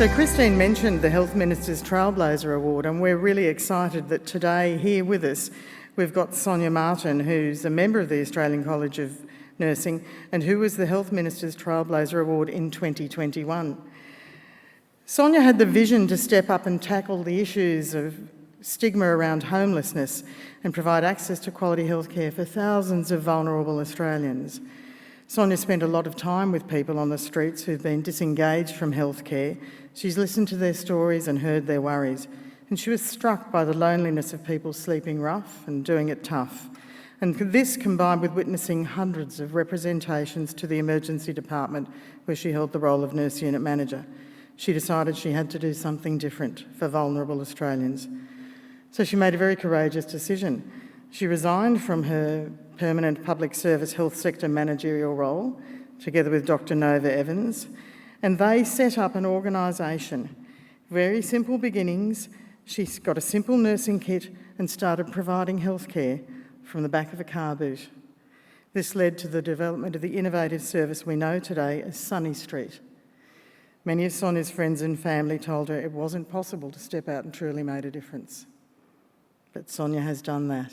So Christine mentioned the Health Minister's Trailblazer Award, and we're really excited that today here with us we've got Sonia Martin, who's a member of the Australian College of Nursing and who was the Health Minister's Trailblazer Award in 2021. Sonia had the vision to step up and tackle the issues of stigma around homelessness and provide access to quality healthcare for thousands of vulnerable Australians. Sonia spent a lot of time with people on the streets who've been disengaged from healthcare. She's listened to their stories and heard their worries, and she was struck by the loneliness of people sleeping rough and doing it tough. And this, combined with witnessing hundreds of representations to the emergency department where she held the role of nurse unit manager, she decided she had to do something different for vulnerable Australians. So she made a very courageous decision. She resigned from her permanent public service health sector managerial role, together with Dr. Nova Evans, and they set up an organisation. Very simple beginnings. She got a simple nursing kit and started providing healthcare from the back of a car boot. This led to the development of the innovative service we know today as Sunny Street. Many of Sonia's friends and family told her it wasn't possible to step out and truly made a difference. But Sonia has done that.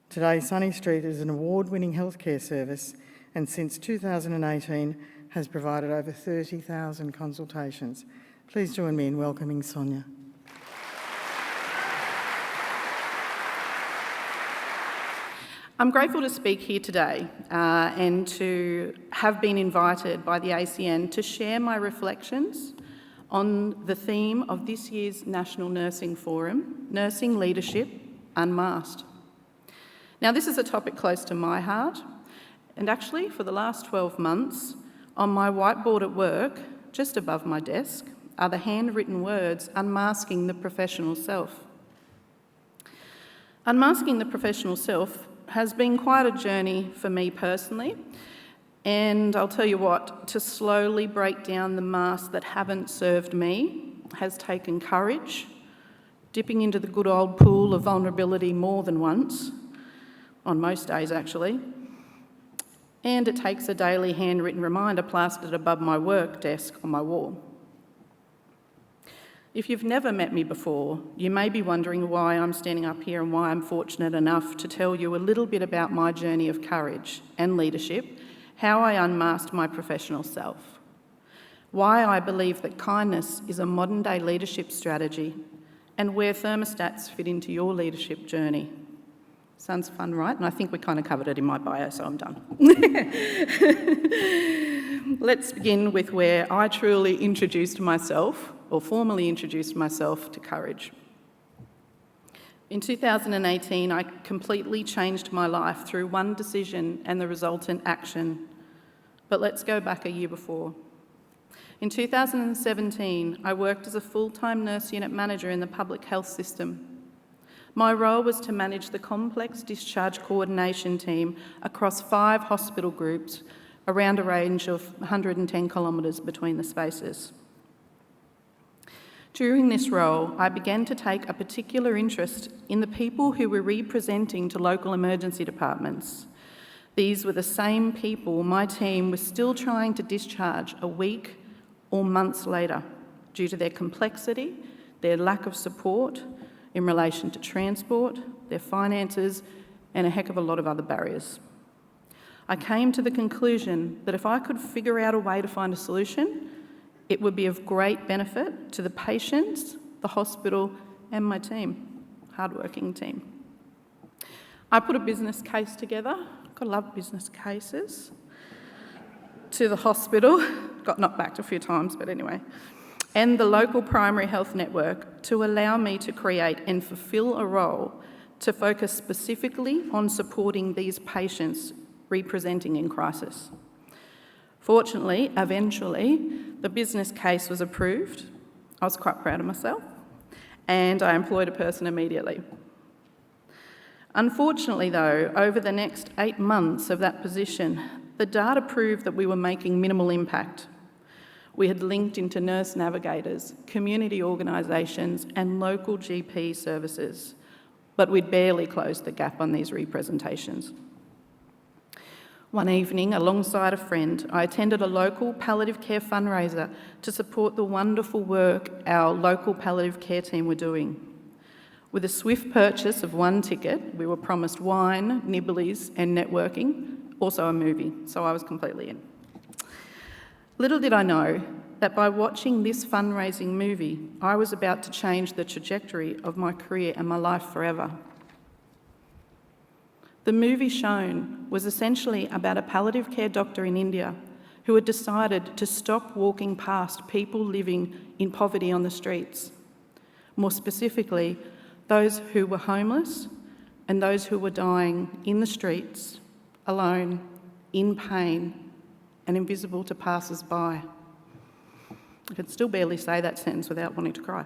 Today, Sunny Street is an award-winning healthcare service and since 2018 has provided over 30,000 consultations. Please join me in welcoming Sonia. I'm grateful to speak here today and to have been invited by the ACN to share my reflections on the theme of this year's National Nursing Forum, Nursing Leadership Unmasked. Now, this is a topic close to my heart, and actually for the last 12 months, on my whiteboard at work, just above my desk, are the handwritten words, unmasking the professional self. Unmasking the professional self has been quite a journey for me personally, and I'll tell you what, to slowly break down the masks that haven't served me has taken courage, dipping into the good old pool of vulnerability more than once, on most days actually, and it takes a daily handwritten reminder plastered above my work desk on my wall. If you've never met me before, you may be wondering why I'm standing up here and why I'm fortunate enough to tell you a little bit about my journey of courage and leadership, how I unmasked my professional self, why I believe that kindness is a modern-day leadership strategy, and where thermostats fit into your leadership journey. Sounds fun, right? And I think we kind of covered it in my bio, so I'm done. Let's begin with where I truly introduced myself, or formally introduced myself to courage. In 2018, I completely changed my life through one decision and the resultant action. But let's go back a year before. In 2017, I worked as a full-time nurse unit manager in the public health system. My role was to manage the complex discharge coordination team across 5 hospital groups around a range of 110 kilometres between the spaces. During this role, I began to take a particular interest in the people who were representing to local emergency departments. These were the same people my team was still trying to discharge a week or months later due to their complexity, their lack of support in relation to transport, their finances, and a heck of a lot of other barriers. I came to the conclusion that if I could figure out a way to find a solution, it would be of great benefit to the patients, the hospital, and my team, hardworking team. I put a business case together, I love business cases, to the hospital, got knocked back a few times, but anyway, and the local primary health network to allow me to create and fulfil a role to focus specifically on supporting these patients representing in crisis. Fortunately, eventually, the business case was approved. I was quite proud of myself, and I employed a person immediately. Unfortunately, though, over the next 8 months of that position, the data proved that we were making minimal impact. We had linked into nurse navigators, community organisations, and local GP services, but we'd barely closed the gap on these representations. One evening, alongside a friend, I attended a local palliative care fundraiser to support the wonderful work our local palliative care team were doing. With a swift purchase of one ticket, we were promised wine, nibblies and networking, also a movie, so I was completely in. Little did I know that by watching this fundraising movie, I was about to change the trajectory of my career and my life forever. The movie shown was essentially about a palliative care doctor in India who had decided to stop walking past people living in poverty on the streets. More specifically, those who were homeless and those who were dying in the streets, alone, in pain, and invisible to passers-by. I could still barely say that sentence without wanting to cry.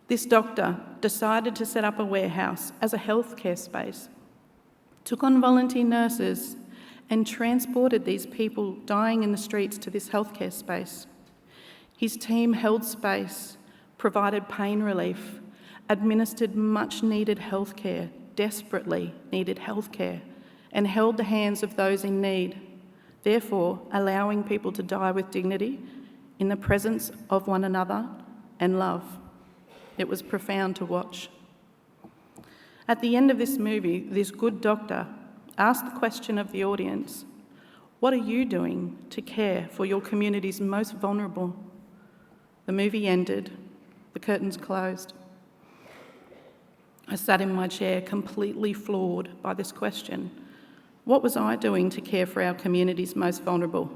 This doctor decided to set up a warehouse as a healthcare space, took on volunteer nurses and transported these people dying in the streets to this healthcare space. His team held space, provided pain relief, administered much needed healthcare, desperately needed healthcare, and held the hands of those in need, therefore allowing people to die with dignity in the presence of one another and love. It was profound to watch. At the end of this movie, this good doctor asked the question of the audience, "What are you doing to care for your community's most vulnerable?" The movie ended, the curtains closed. I sat in my chair completely floored by this question. What was I doing to care for our community's most vulnerable?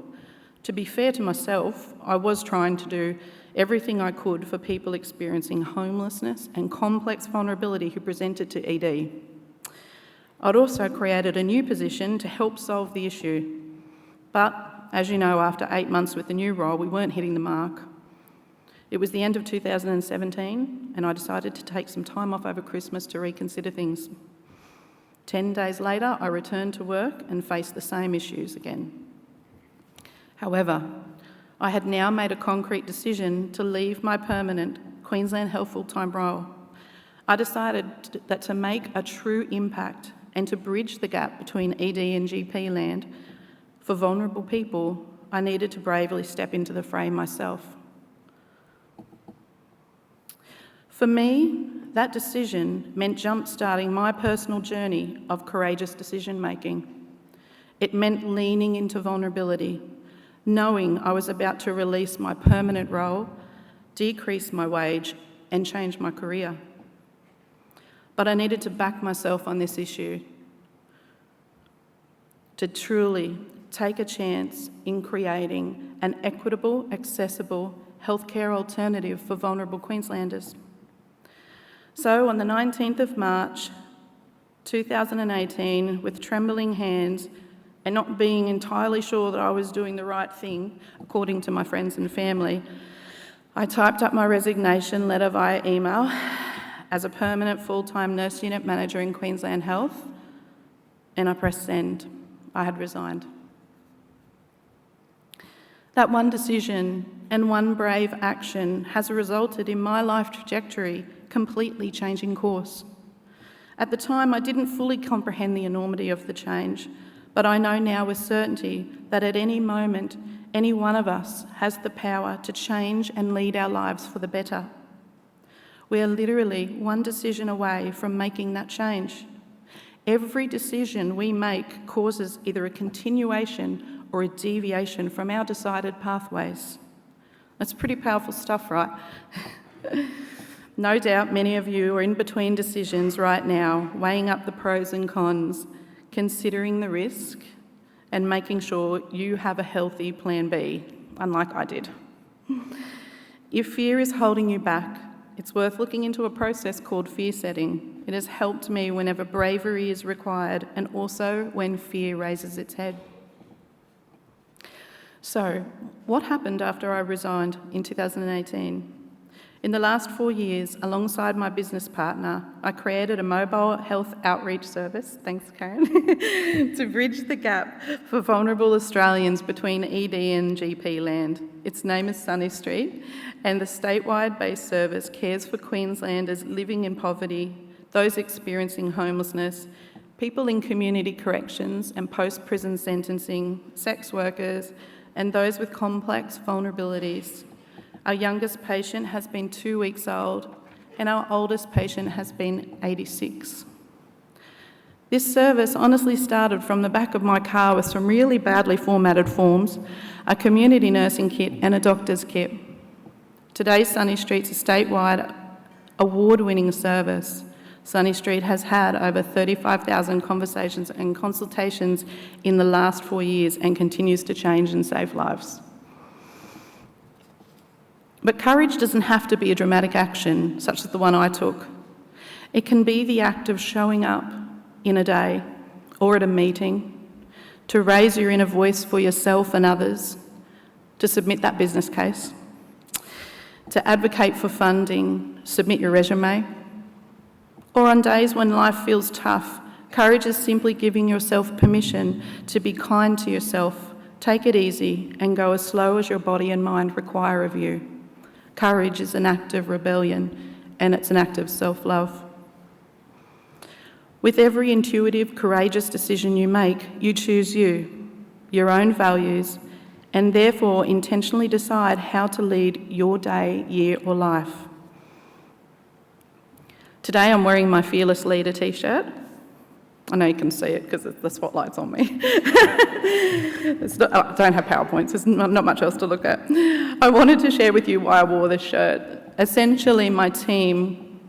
To be fair to myself, I was trying to do everything I could for people experiencing homelessness and complex vulnerability who presented to ED. I'd also created a new position to help solve the issue. But, as you know, after 8 months with the new role, we weren't hitting the mark. It was the end of 2017, and I decided to take some time off over Christmas to reconsider things. 10 days later, I returned to work and faced the same issues again. However, I had now made a concrete decision to leave my permanent Queensland Health full-time role. I decided that to make a true impact and to bridge the gap between ED and GP land for vulnerable people, I needed to bravely step into the fray myself. For me, that decision meant jump-starting my personal journey of courageous decision-making. It meant leaning into vulnerability, knowing I was about to release my permanent role, decrease my wage, and change my career. But I needed to back myself on this issue, to truly take a chance in creating an equitable, accessible healthcare alternative for vulnerable Queenslanders. So on the 19th of March 2018, with trembling hands and not being entirely sure that I was doing the right thing, according to my friends and family, I typed up my resignation letter via email as a permanent full-time nurse unit manager in Queensland Health, and I pressed send. I had resigned. That one decision and one brave action has resulted in my life trajectory completely changing course. At the time, I didn't fully comprehend the enormity of the change, but I know now with certainty that at any moment, any one of us has the power to change and lead our lives for the better. We are literally one decision away from making that change. Every decision we make causes either a continuation or a deviation from our decided pathways. That's pretty powerful stuff, right? No doubt many of you are in between decisions right now, weighing up the pros and cons, considering the risk, and making sure you have a healthy plan B, unlike I did. If fear is holding you back, it's worth looking into a process called fear setting. It has helped me whenever bravery is required and also when fear raises its head. So, what happened after I resigned in 2018? In the last 4 years, alongside my business partner, I created a mobile health outreach service, thanks Karen, to bridge the gap for vulnerable Australians between ED and GP land. Its name is Sunny Street, and the statewide based service cares for Queenslanders living in poverty, those experiencing homelessness, people in community corrections and post-prison sentencing, sex workers, and those with complex vulnerabilities. Our youngest patient has been 2 weeks old, and our oldest patient has been 86. This service honestly started from the back of my car with some really badly formatted forms, a community nursing kit and a doctor's kit. Today, Sunny Street's a statewide award-winning service. Sunny Street has had over 35,000 conversations and consultations in the last 4 years and continues to change and save lives. But courage doesn't have to be a dramatic action, such as the one I took. It can be the act of showing up in a day or at a meeting, to raise your inner voice for yourself and others, to submit that business case, to advocate for funding, submit your resume, or on days when life feels tough, courage is simply giving yourself permission to be kind to yourself, take it easy, and go as slow as your body and mind require of you. Courage is an act of rebellion, and it's an act of self-love. With every intuitive, courageous decision you make, you choose you, your own values, and therefore intentionally decide how to lead your day, year, or life. Today I'm wearing my Fearless Leader t-shirt. I know you can see it because the spotlight's on me. I don't have PowerPoints, there's not much else to look at. I wanted to share with you why I wore this shirt. Essentially,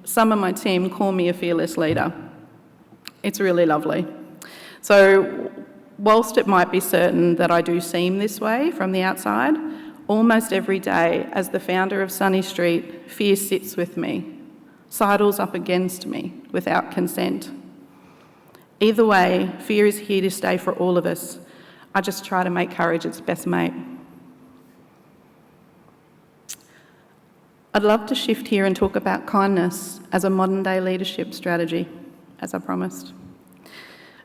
some of my team call me a fearless leader. It's really lovely. So, whilst it might be certain that I do seem this way from the outside, almost every day, as the founder of Sunny Street, fear sits with me, sidles up against me without consent. Either way, fear is here to stay for all of us. I just try to make courage its best mate. I'd love to shift here and talk about kindness as a modern-day leadership strategy, as I promised.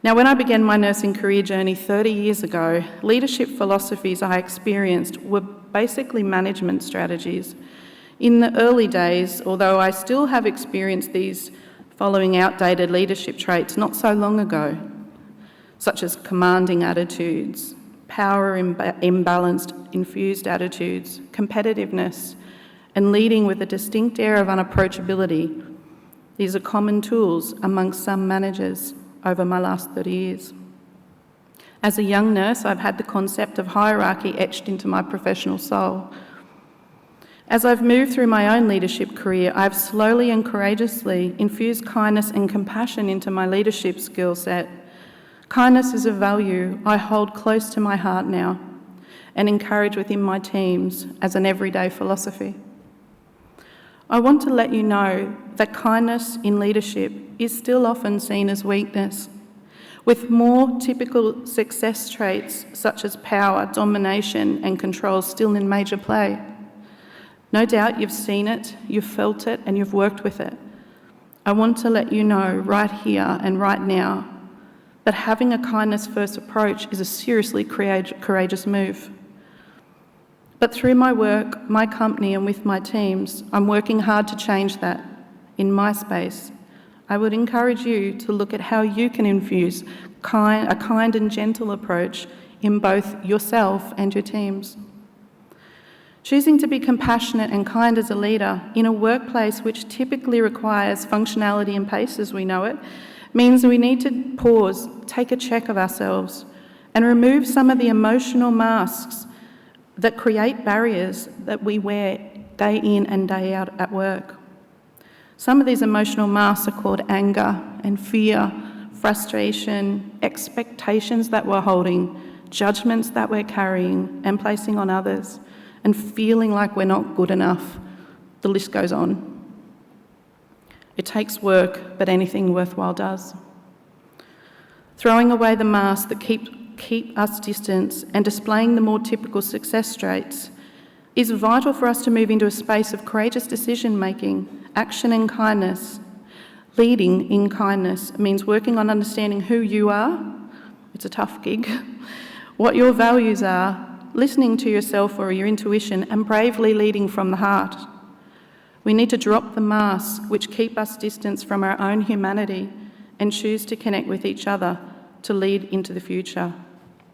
Now, when I began my nursing career journey 30 years ago, leadership philosophies I experienced were basically management strategies. In the early days, although I still have experienced these following outdated leadership traits not so long ago, such as commanding attitudes, power imbalanced infused attitudes, competitiveness, and leading with a distinct air of unapproachability. These are common tools amongst some managers over my last 30 years. As a young nurse, I've had the concept of hierarchy etched into my professional soul. As I've moved through my own leadership career, I've slowly and courageously infused kindness and compassion into my leadership skill set. Kindness is a value I hold close to my heart now and encourage within my teams as an everyday philosophy. I want to let you know that kindness in leadership is still often seen as weakness, with more typical success traits such as power, domination, and control still in major play. No doubt you've seen it, you've felt it, and you've worked with it. I want to let you know right here and right now that having a kindness-first approach is a seriously courageous move. But through my work, my company, and with my teams, I'm working hard to change that in my space. I would encourage you to look at how you can infuse a kind and gentle approach in both yourself and your teams. Choosing to be compassionate and kind as a leader in a workplace which typically requires functionality and pace as we know it, means we need to pause, take a check of ourselves, and remove some of the emotional masks that create barriers that we wear day in and day out at work. Some of these emotional masks are called anger and fear, frustration, expectations that we're holding, judgments that we're carrying and placing on others, and feeling like we're not good enough. The list goes on. It takes work, but anything worthwhile does. Throwing away the masks that keep us distant and displaying the more typical success traits is vital for us to move into a space of courageous decision-making, action and kindness. Leading in kindness means working on understanding who you are. It's a tough gig. What your values are, listening to yourself or your intuition, and bravely leading from the heart. We need to drop the masks which keep us distant from our own humanity and choose to connect with each other to lead into the future.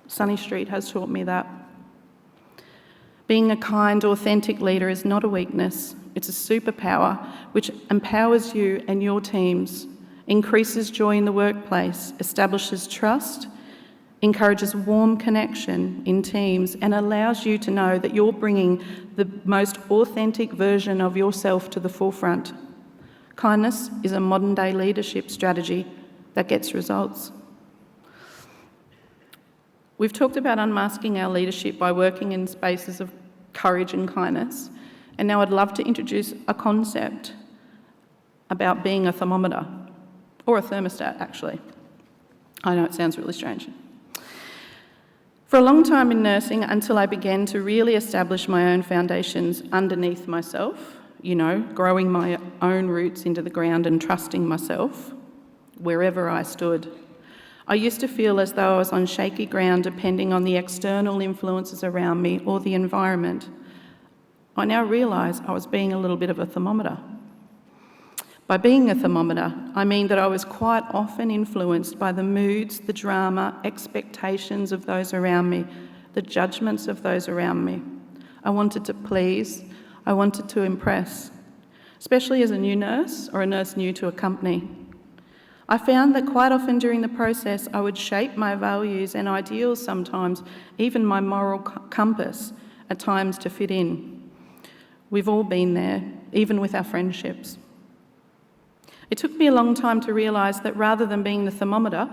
Sunny Street has taught me that. Being a kind, authentic leader is not a weakness. It's a superpower which empowers you and your teams, increases joy in the workplace, establishes trust, encourages warm connection in teams, and allows you to know that you're bringing the most authentic version of yourself to the forefront. Kindness is a modern-day leadership strategy that gets results. We've talked about unmasking our leadership by working in spaces of courage and kindness, and now I'd love to introduce a concept about being a thermometer, or a thermostat, actually. I know it sounds really strange. For a long time in nursing, until I began to really establish my own foundations underneath myself, growing my own roots into the ground and trusting myself wherever I stood, I used to feel as though I was on shaky ground depending on the external influences around me or the environment. I now realise I was being a little bit of a thermometer. By being a thermometer, I mean that I was quite often influenced by the moods, the drama, expectations of those around me, the judgments of those around me. I wanted to please, I wanted to impress, especially as a new nurse or a nurse new to a company. I found that quite often during the process, I would shape my values and ideals sometimes, even my moral compass, at times to fit in. We've all been there, even with our friendships. It took me a long time to realise that rather than being the thermometer,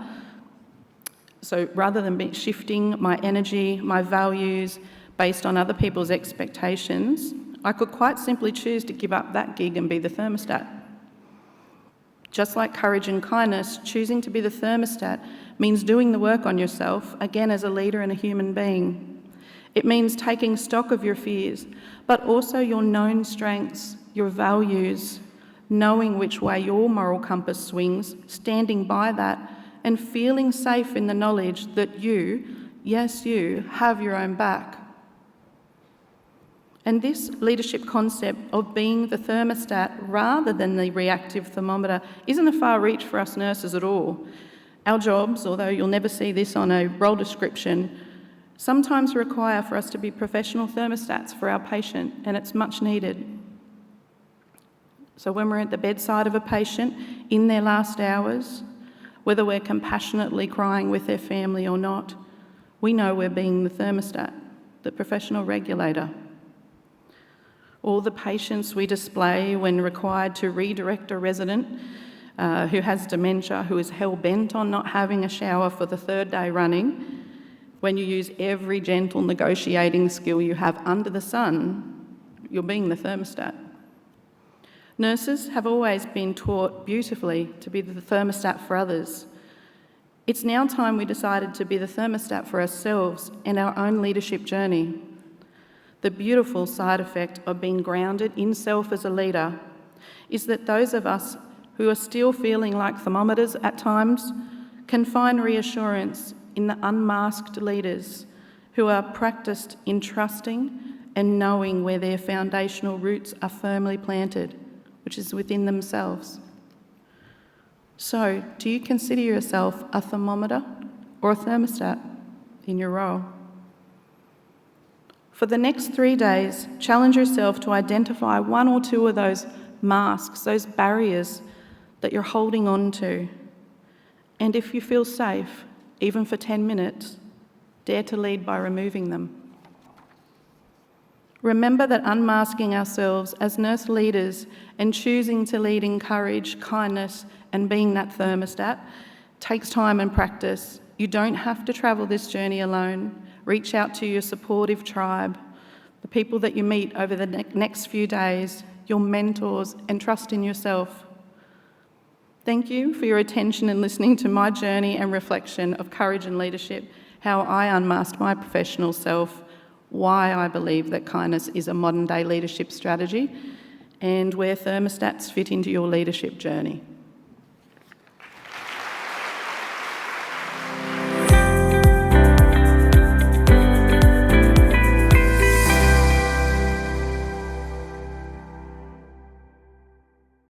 so rather than shifting my energy, my values based on other people's expectations, I could quite simply choose to give up that gig and be the thermostat. Just like courage and kindness, choosing to be the thermostat means doing the work on yourself, again as a leader and a human being. It means taking stock of your fears, but also your known strengths, your values, knowing which way your moral compass swings, standing by that, and feeling safe in the knowledge that you, yes you, have your own back. And this leadership concept of being the thermostat rather than the reactive thermometer isn't a far reach for us nurses at all. Our jobs, although you'll never see this on a role description, sometimes require for us to be professional thermostats for our patient, and it's much needed. So when we're at the bedside of a patient in their last hours, whether we're compassionately crying with their family or not, we know we're being the thermostat, the professional regulator. All the patience we display when required to redirect a resident who has dementia, who is hell-bent on not having a shower for the third day running, when you use every gentle negotiating skill you have under the sun, you're being the thermostat. Nurses have always been taught beautifully to be the thermostat for others. It's now time we decided to be the thermostat for ourselves and our own leadership journey. The beautiful side effect of being grounded in self as a leader is that those of us who are still feeling like thermometers at times can find reassurance in the unmasked leaders who are practiced in trusting and knowing where their foundational roots are firmly planted, which is within themselves. So, do you consider yourself a thermometer or a thermostat in your role? For the next 3 days, challenge yourself to identify one or two of those masks, those barriers that you're holding on to. And if you feel safe, even for 10 minutes, dare to lead by removing them. Remember that unmasking ourselves as nurse leaders and choosing to lead in courage, kindness, and being that thermostat takes time and practice. You don't have to travel this journey alone. Reach out to your supportive tribe, the people that you meet over the next few days, your mentors, and trust in yourself. Thank you for your attention and listening to my journey and reflection of courage and leadership, how I unmasked my professional self, why I believe that kindness is a modern-day leadership strategy, and where thermostats fit into your leadership journey.